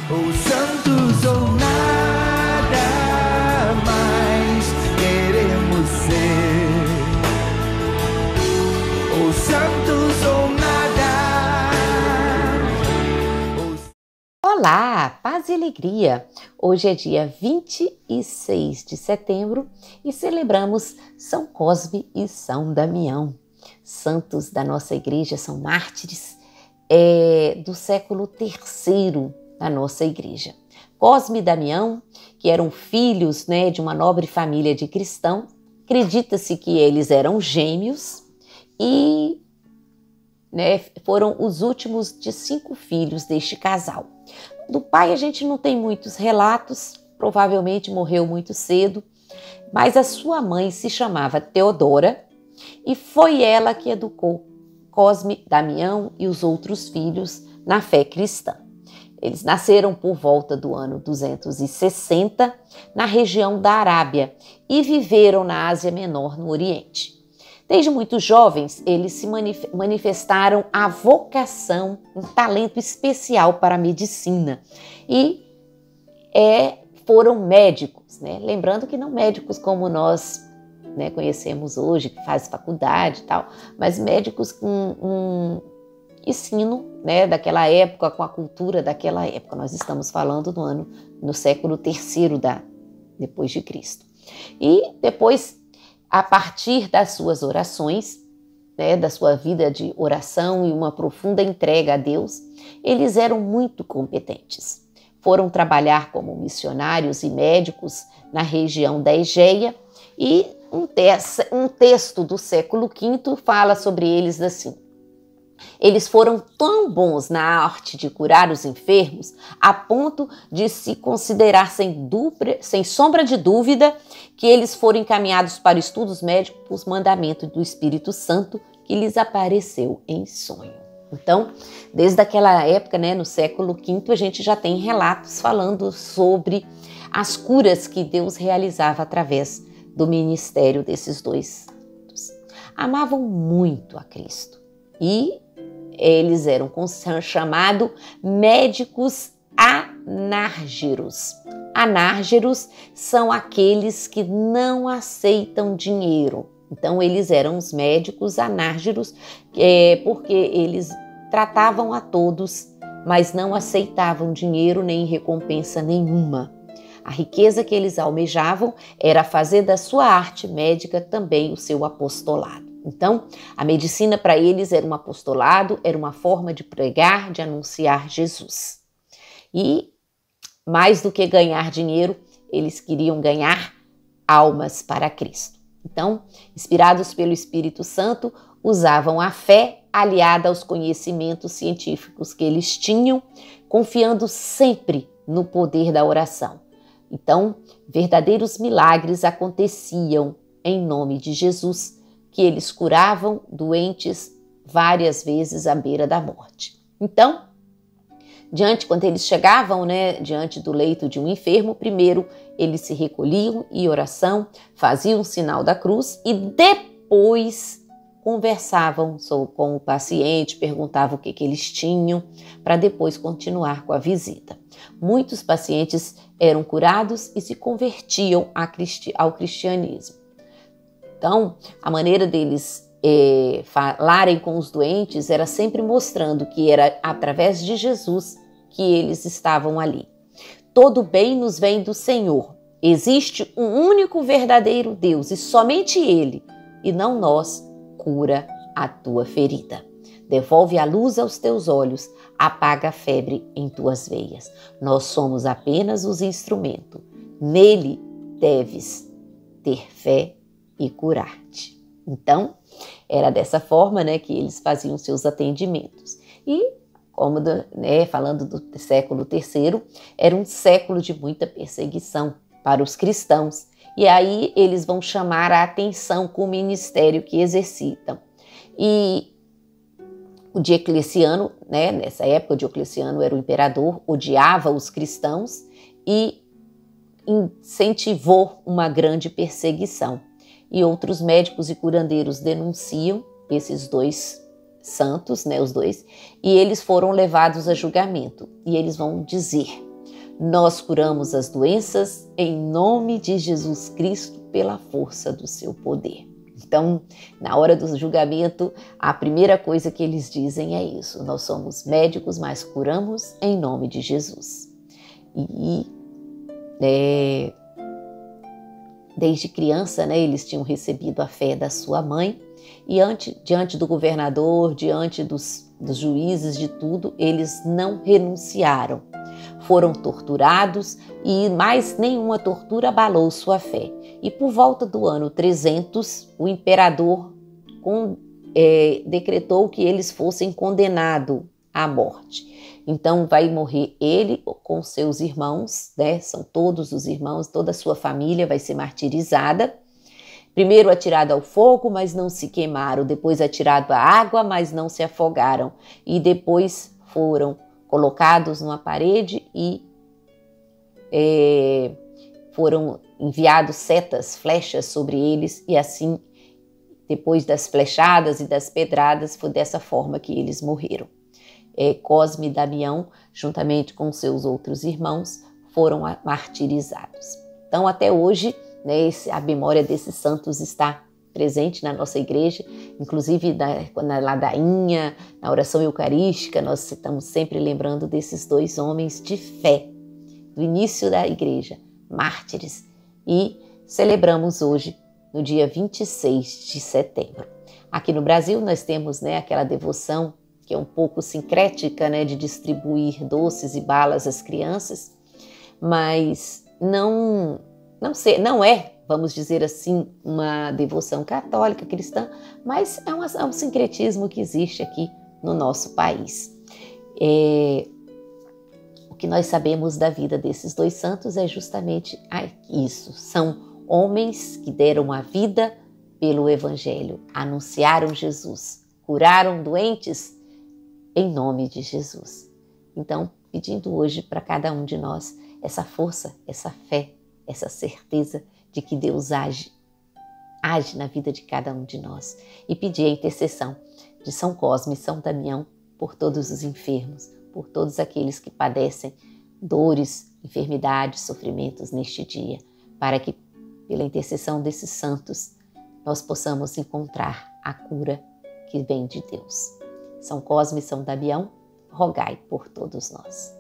Ou santos ou nada mais queremos ser. Ou santos ou nada. Olá, paz e alegria! Hoje é dia 26 de setembro e celebramos São Cosme e São Damião. Santos da nossa igreja, são mártires do século III da nossa igreja. Cosme e Damião, que eram filhos de uma nobre família de cristãos, acredita-se que eles eram gêmeos e foram os últimos de 5 filhos deste casal. Do pai a gente não tem muitos relatos, provavelmente morreu muito cedo, mas a sua mãe se chamava Teodora e foi ela que educou Cosme, Damião e os outros filhos na fé cristã. Eles nasceram por volta do ano 260 na região da Arábia e viveram na Ásia Menor, no Oriente. Desde muito jovens, eles se manifestaram a vocação, um talento especial para a medicina e foram médicos, Lembrando que não médicos como nós conhecemos hoje, que faz faculdade e tal, mas médicos com ensino daquela época, com a cultura daquela época. Nós estamos falando no século III depois de Cristo. E depois, a partir das suas orações, da sua vida de oração e uma profunda entrega a Deus, eles eram muito competentes. Foram trabalhar como missionários e médicos na região da Egéia e um texto do século V fala sobre eles assim: eles foram tão bons na arte de curar os enfermos a ponto de se considerar sem sombra de dúvida que eles foram encaminhados para estudos médicos por mandamento do Espírito Santo que lhes apareceu em sonho. Então, desde aquela época, no século V, a gente já tem relatos falando sobre as curas que Deus realizava através do ministério desses dois santos. Amavam muito a Cristo e eles eram chamados médicos anárgiros. Anárgiros são aqueles que não aceitam dinheiro. Então, eles eram os médicos anárgiros porque eles tratavam a todos, mas não aceitavam dinheiro nem recompensa nenhuma. A riqueza que eles almejavam era fazer da sua arte médica também o seu apostolado. Então, a medicina para eles era um apostolado, era uma forma de pregar, de anunciar Jesus. E, mais do que ganhar dinheiro, eles queriam ganhar almas para Cristo. Então, inspirados pelo Espírito Santo, usavam a fé aliada aos conhecimentos científicos que eles tinham, confiando sempre no poder da oração. Então, verdadeiros milagres aconteciam em nome de Jesus, que eles curavam doentes várias vezes à beira da morte. Então, quando eles chegavam diante do leito de um enfermo, primeiro eles se recolhiam em oração, faziam o sinal da cruz e depois conversavam com o paciente, perguntavam o que eles tinham, para depois continuar com a visita. Muitos pacientes eram curados e se convertiam ao cristianismo. Então, a maneira deles falarem com os doentes era sempre mostrando que era através de Jesus que eles estavam ali. Todo bem nos vem do Senhor. Existe um único verdadeiro Deus e somente Ele, e não nós, cura a tua ferida. Devolve a luz aos teus olhos, apaga a febre em tuas veias. Nós somos apenas os instrumentos. Nele deves ter fé e curar-te. Então, era dessa forma que eles faziam seus atendimentos. E, como falando do século III, era um século de muita perseguição para os cristãos. E aí eles vão chamar a atenção com o ministério que exercitam. E o Diocleciano, nessa época o Diocleciano era o imperador, odiava os cristãos e incentivou uma grande perseguição. E outros médicos e curandeiros denunciam esses dois santos, os dois, e eles foram levados a julgamento. E eles vão dizer Nós curamos as doenças em nome de Jesus Cristo pela força do seu poder. Então, na hora do julgamento, a primeira coisa que eles dizem é isso: nós somos médicos, mas curamos em nome de Jesus. Desde criança, né, eles tinham recebido a fé da sua mãe e diante do governador, diante dos juízes, de tudo, eles não renunciaram. Foram torturados e mais nenhuma tortura abalou sua fé. E por volta do ano 300, o imperador decretou que eles fossem condenados à morte. Então vai morrer ele com seus irmãos, né? São todos os irmãos, toda a sua família vai ser martirizada. Primeiro atirado ao fogo, mas não se queimaram. Depois atirado à água, mas não se afogaram. E depois foram colocados numa parede e foram enviados setas, flechas sobre eles. E assim, depois das flechadas e das pedradas, foi dessa forma que eles morreram. Cosme e Damião, juntamente com seus outros irmãos, foram martirizados. Então, até hoje, né, a memória desses santos está presente na nossa igreja, inclusive na ladainha, na oração eucarística, nós estamos sempre lembrando desses dois homens de fé, do início da igreja, mártires, e celebramos hoje, no dia 26 de setembro. Aqui no Brasil, nós temos, né, aquela devoção que é um pouco sincrética, né, de distribuir doces e balas às crianças, mas não é, vamos dizer assim, uma devoção católica, cristã, mas é um sincretismo que existe aqui no nosso país. O que nós sabemos da vida desses dois santos é justamente isso. São homens que deram a vida pelo Evangelho, anunciaram Jesus, curaram doentes em nome de Jesus. Então, pedindo hoje para cada um de nós essa força, essa fé, essa certeza de que Deus age na vida de cada um de nós. E pedir a intercessão de São Cosme e São Damião por todos os enfermos, por todos aqueles que padecem dores, enfermidades, sofrimentos neste dia, para que, pela intercessão desses santos, nós possamos encontrar a cura que vem de Deus. São Cosme e São Damião, rogai por todos nós.